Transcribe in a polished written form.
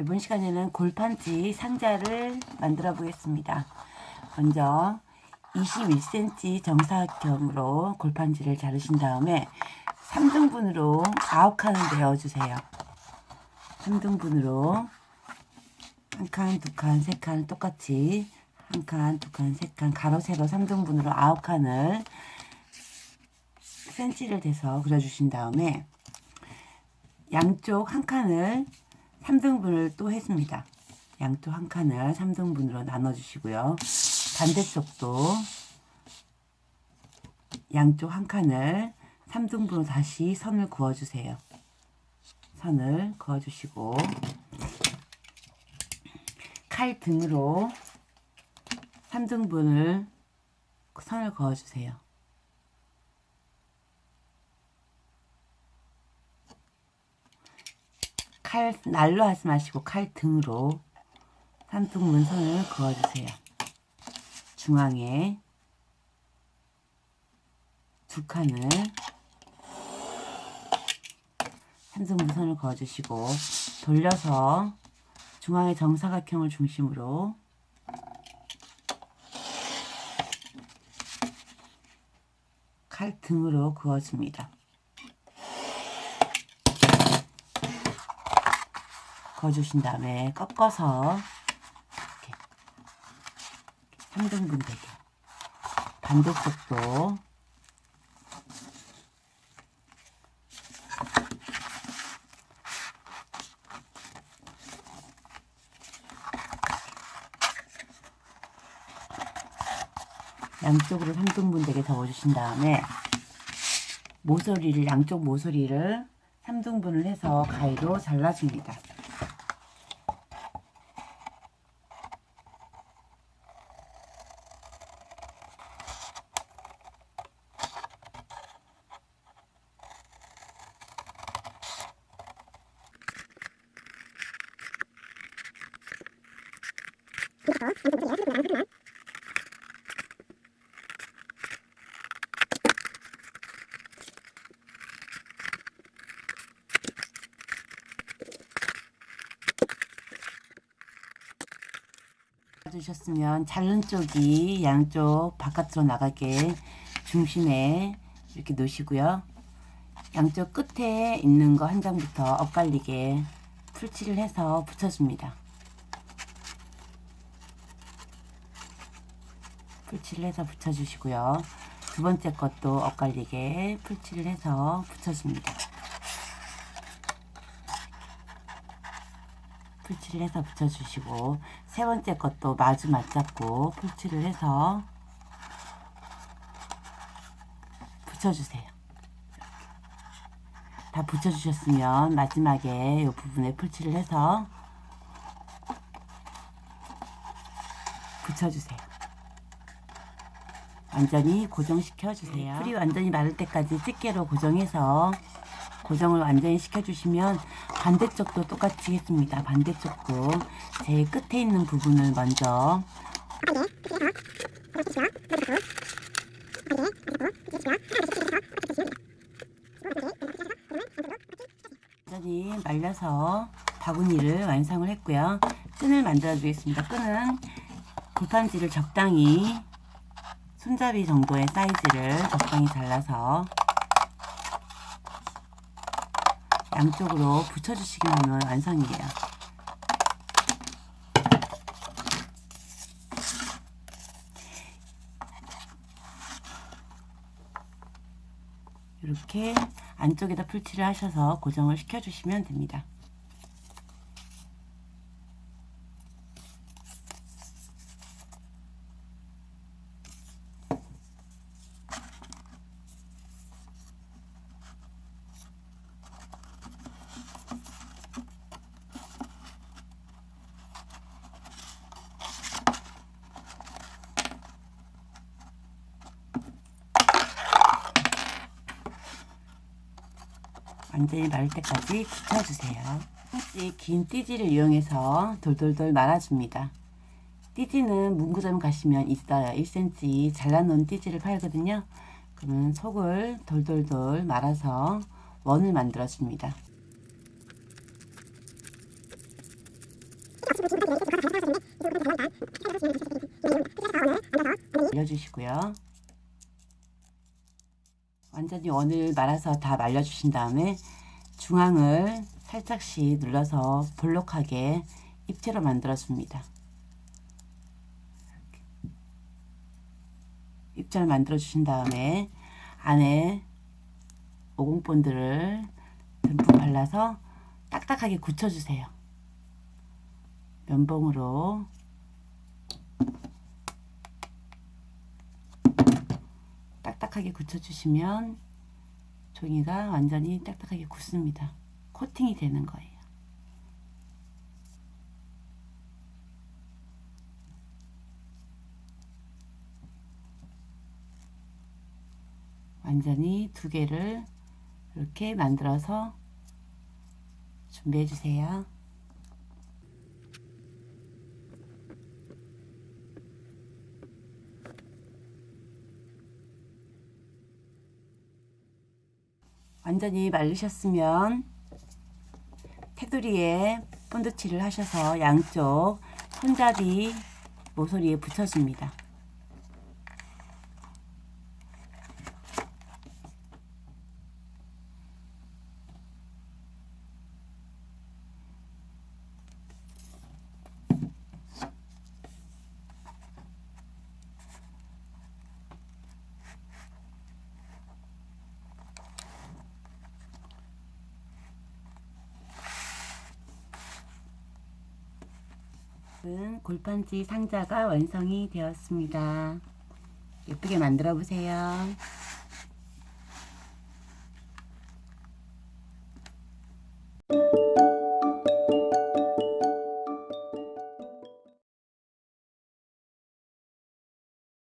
이번 시간에는 골판지 상자를 만들어 보겠습니다. 먼저 21cm 정사각형으로 골판지를 자르신 다음에 3등분으로 9칸을 내어주세요. 3등분으로 1칸, 2칸, 3칸 똑같이 1칸, 2칸, 3칸 가로 세로 3등분으로 9칸을 센치를 대서 그려주신 다음에 양쪽 한 칸을 3등분을 또 했습니다. 양쪽 한 칸을 3등분으로 나눠주시고요. 반대쪽도 양쪽 한 칸을 3등분으로 다시 선을 그어주세요. 선을 그어주시고 칼 등으로 3등분을 선을 그어주세요. 칼 날로 하지 마시고 칼 등으로 3등분 선을 그어주세요. 중앙에 2칸을 3등분 선을 그어주시고 돌려서 중앙의 정사각형을 중심으로 칼 등으로 그어줍니다. 그어주신 다음에 꺾어서 이렇게 3등분 되게 반대쪽도 양쪽으로 3등분 되게 접어주신 다음에 모서리를 양쪽 모서리를 3등분을 해서 가위로 잘라줍니다. 주셨으면 자른 쪽이 양쪽 바깥으로 나가게 중심에 이렇게 놓으시고요. 양쪽 끝에 있는 거 한 장부터 엇갈리게 풀칠을 해서 붙여줍니다. 풀칠을 해서 붙여주시고요. 두 번째 것도 엇갈리게 풀칠을 해서 붙여줍니다. 풀칠을 해서 붙여주시고 세 번째 것도 마주 맞잡고 풀칠을 해서 붙여주세요. 다 붙여주셨으면 마지막에 이 부분에 풀칠을 해서 붙여주세요. 완전히 고정시켜 주세요. 풀이 완전히 마를 때까지 집게로 고정해서 고정을 완전히 시켜주시면 반대쪽도 똑같이 했습니다. 반대쪽도 제일 끝에 있는 부분을 먼저 완전히 말려서 바구니를 완성을 했고요. 끈을 만들어 주겠습니다. 끈은 골판지를 적당히 손잡이 정도의 사이즈를 적당히 잘라서 양쪽으로 붙여주시기만 하면 완성이에요. 이렇게 안쪽에다 풀칠을 하셔서 고정을 시켜주시면 됩니다. 완전히 마를 때까지 붙여주세요. 긴 띠지를 이용해서 돌돌돌 말아줍니다. 띠지는 문구점 가시면 있어요. 1cm 잘라놓은 띠지를 팔거든요. 그러면 속을 돌돌돌 말아서 원을 만들어줍니다. 말려주시고요. 완전히 원을 말아서 다 말려주신 다음에 중앙을 살짝씩 눌러서 볼록하게 입체로 만들어줍니다. 입자를 만들어 주신 다음에 안에 오공본드를 듬뿍 발라서 딱딱하게 굳혀주세요. 면봉으로 딱딱하게 굳혀주시면 종이가 완전히 딱딱하게 굳습니다. 코팅이 되는 거예요. 완전히 두 개를 이렇게 만들어서 준비해 주세요. 완전히 말리셨으면 테두리에 본드칠을 하셔서 양쪽 손잡이 모서리에 붙여줍니다. 골판지 상자가 완성이 되었습니다. 예쁘게 만들어 보세요.